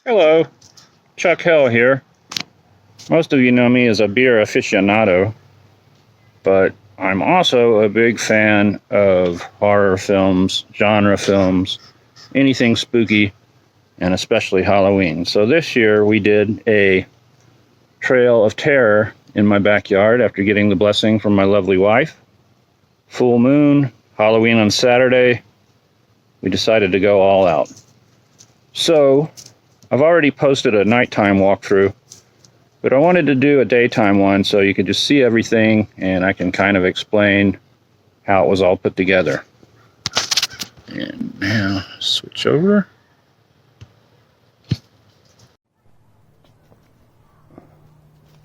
Hello, Chuck Hill here. Most of you know me as a beer aficionado, but I'm also a big fan of horror films, genre films, anything spooky, and especially Halloween. So this year we did a trail of terror in my backyard after getting the blessing from my lovely wife. Full moon, Halloween on Saturday, we decided to go all out. So I've already posted a nighttime walkthrough, but I wanted to do a daytime one so you could just see everything and I can kind of explain how it was all put together. And now switch over.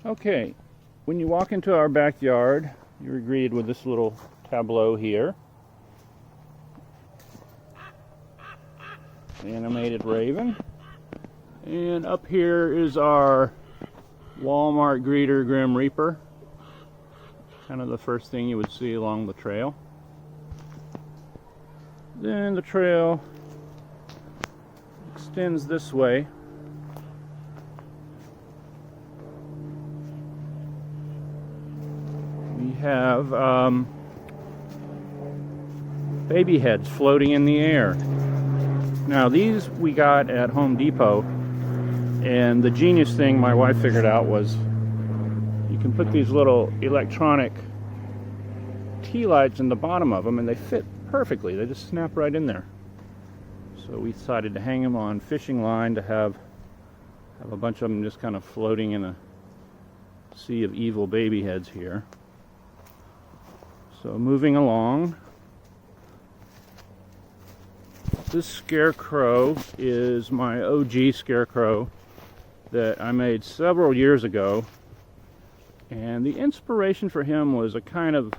Okay, when you walk into our backyard, you're greeted with this little tableau here. Animated raven. And up here is our Walmart greeter, Grim Reaper. Kind of the first thing you would see along the trail. Then the trail extends this way. We have baby heads floating in the air. Now these we got at Home Depot, and the genius thing my wife figured out was you can put these little electronic tea lights in the bottom of them and they fit perfectly. They just snap right in there. So we decided to hang them on fishing line to have a bunch of them just kind of floating in a sea of evil baby heads here. So moving along, this scarecrow is my OG scarecrow that I made several years ago, and the inspiration for him was a kind of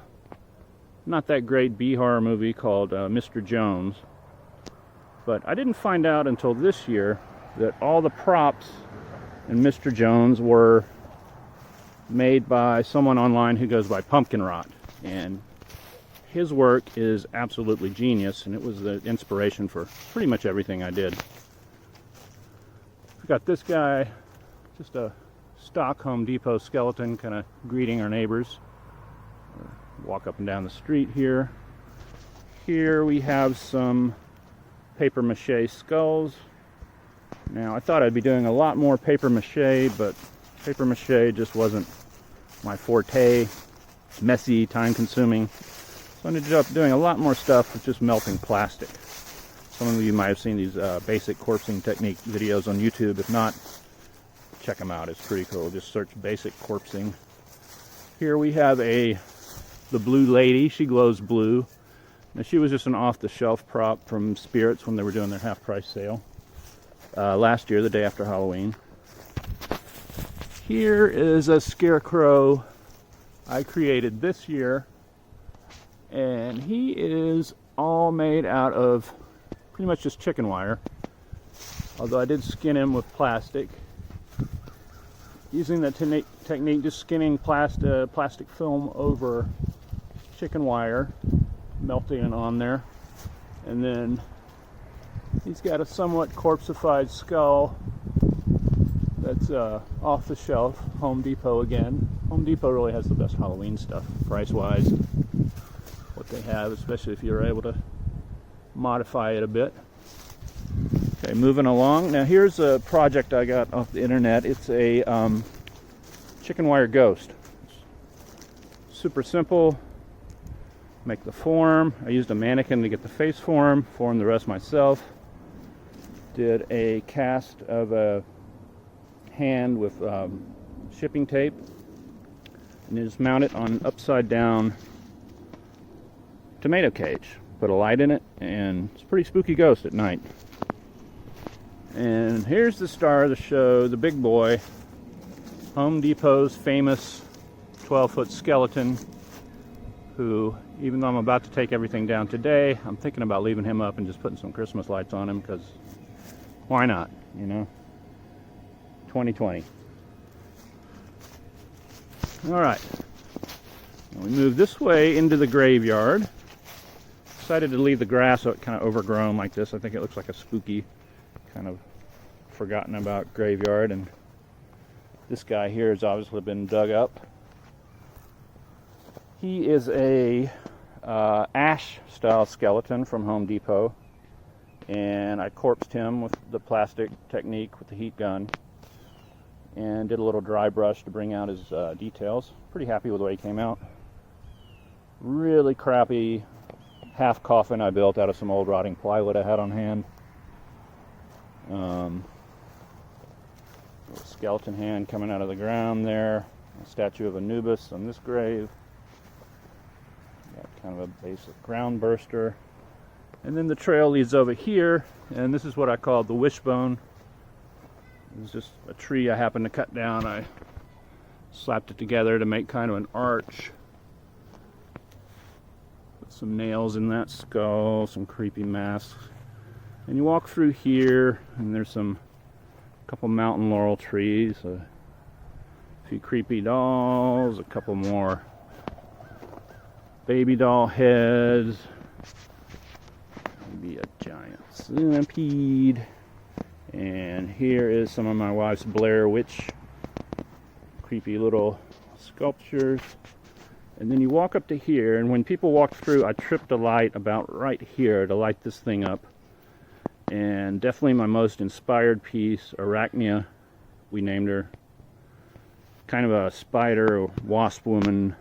not that great B-horror movie called Mr. Jones. But I didn't find out until this year that all the props in Mr. Jones were made by someone online who goes by Pumpkin Rot, and his work is absolutely genius, and it was the inspiration for pretty much everything I did. We've got this guy, just a stock Home Depot skeleton, kind of greeting our neighbors. Walk up and down the street here. Here we have some paper mache skulls. Now I thought I'd be doing a lot more paper mache, but paper mache just wasn't my forte. It's messy, time consuming. So I ended up doing a lot more stuff with just melting plastic. Some of you might have seen these basic corpsing technique videos on YouTube. If not, check them out. It's pretty cool. Just search basic corpsing. Here we have the blue lady. She glows blue. Now she was just an off-the-shelf prop from Spirits when they were doing their half-price sale last year, the day after Halloween. Here is a scarecrow I created this year, and he is all made out of pretty much just chicken wire, although I did skin him with plastic using the technique, just skinning plastic film over chicken wire, melting it on there. And then he's got a somewhat corpseified skull that's off the shelf. Home Depot again. Home Depot really has the best Halloween stuff, price-wise. What they have, especially if you're able to modify it a bit. Okay, moving along. Now here's a project I got off the internet. It's a chicken wire ghost. It's super simple. Make the form. I used a mannequin to get the face formed the rest myself. Did a cast of a hand with shipping tape, and just mount it on an upside down tomato cage. Put a light in it, and it's a pretty spooky ghost at night. And here's the star of the show, the big boy, Home Depot's famous 12-foot skeleton, who, even though I'm about to take everything down today, I'm thinking about leaving him up and just putting some Christmas lights on him, because why not, you know? 2020. All right. We move this way into the graveyard. Decided to leave the grass kind of overgrown like this. I think it looks like a spooky kind of forgotten about graveyard, and this guy here has obviously been dug up. He is a ash style skeleton from Home Depot, and I corpsed him with the plastic technique with the heat gun and did a little dry brush to bring out his details. Pretty happy with the way he came out. Really crappy half coffin I built out of some old rotting plywood I had on hand. Little skeleton hand coming out of the ground there. A statue of Anubis on this grave. Got kind of a basic ground burster. And then the trail leads over here, and this is what I call the wishbone. It was just a tree I happened to cut down. I slapped it together to make kind of an arch. Put some nails in that skull, some creepy masks. And you walk through here, and there's a couple mountain laurel trees, a few creepy dolls, a couple more baby doll heads, maybe a giant centipede. And here is some of my wife's Blair Witch creepy little sculptures. And then you walk up to here, and when people walk through, I tripped a light about right here to light this thing up. And definitely my most inspired piece, Arachnia, we named her. Kind of a spider or wasp woman.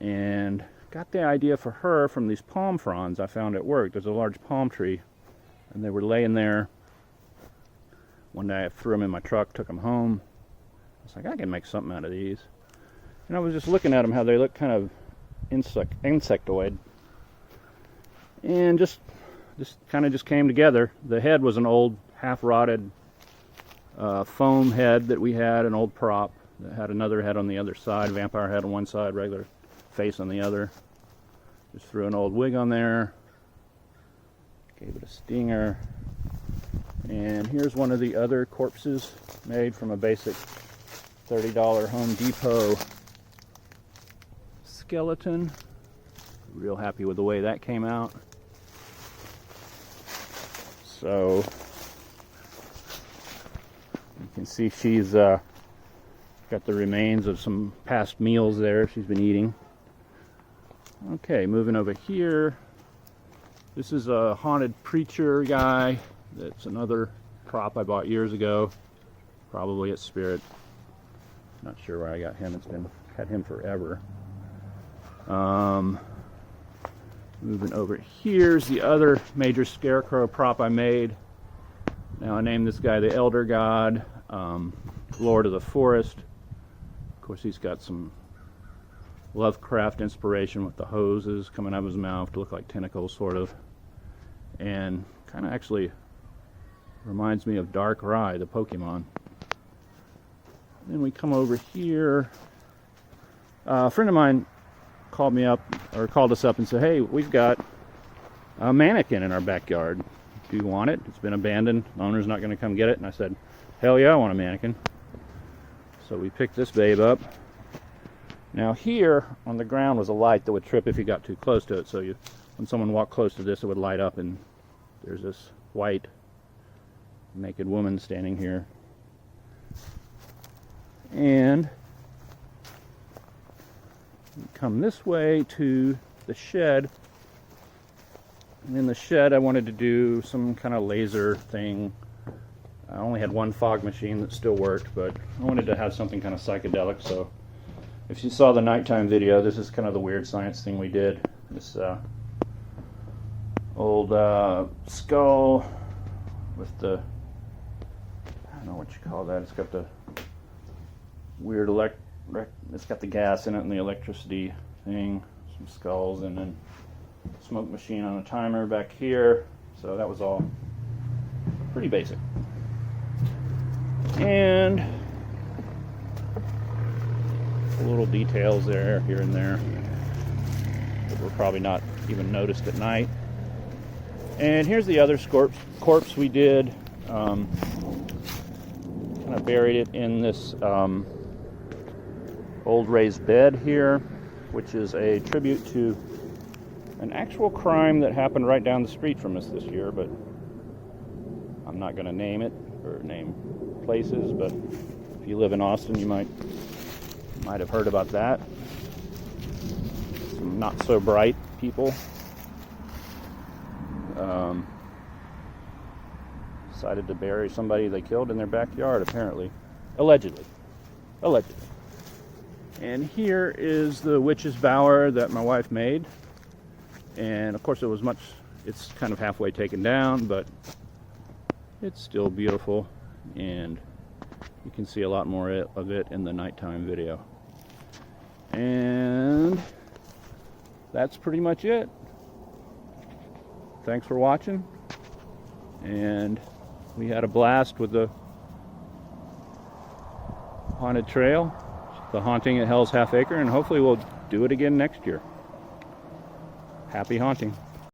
And got the idea for her from these palm fronds I found at work. There's a large palm tree, and they were laying there. One day I threw them in my truck, took them home. I was like, I can make something out of these. And I was just looking at them, how they look kind of insectoid. And just kind of came together. The head was an old half-rotted foam head that we had, an old prop that had another head on the other side, vampire head on one side, regular face on the other. Just threw an old wig on there, gave it a stinger. And here's one of the other corpses made from a basic $30 Home Depot skeleton. Real happy with the way that came out. So you can see she's got the remains of some past meals there she's been eating. Okay, moving over here. This is a haunted preacher guy. That's another prop I bought years ago, probably at Spirit. Not sure where I got him. Had him forever. Moving over here's the other major scarecrow prop I made. Now I named this guy the Elder God, Lord of the Forest. Of course, he's got some Lovecraft inspiration with the hoses coming out of his mouth to look like tentacles, sort of, and kind of actually reminds me of Darkrai, the Pokemon. Then we come over here. A friend of mine called us up and said, hey, we've got a mannequin in our backyard. Do you want it? It's been abandoned. The owner's not going to come get it. And I said, hell yeah, I want a mannequin. So we picked this babe up. Now here on the ground was a light that would trip if you got too close to it. So when someone walked close to this, it would light up, and there's this white naked woman standing here. And come this way to the shed. And in the shed I wanted to do some kind of laser thing. I only had one fog machine that still worked, but I wanted to have something kind of psychedelic. So if you saw the nighttime video, this is kind of the weird science thing we did. This old skull with the, I don't know what you call that. It's got the weird it's got the gas in it and the electricity thing, some skulls, and then smoke machine on a timer back here. So that was all pretty basic. And little details there, here and there, that were probably not even noticed at night. And here's the other corpse we did. Kind of buried it in this old raised bed here, which is a tribute to an actual crime that happened right down the street from us this year, but I'm I'm not going to name it or name places, but if you live in Austin, you might have heard about that. Some not so bright people decided to bury somebody they killed in their backyard, apparently. Allegedly. And here is the witch's bower that my wife made. And of course it's kind of halfway taken down, but it's still beautiful. And you can see a lot more of it in the nighttime video. And that's pretty much it. Thanks for watching. And we had a blast with the haunted trail, the haunting at Hell's Half Acre, and hopefully we'll do it again next year. Happy haunting.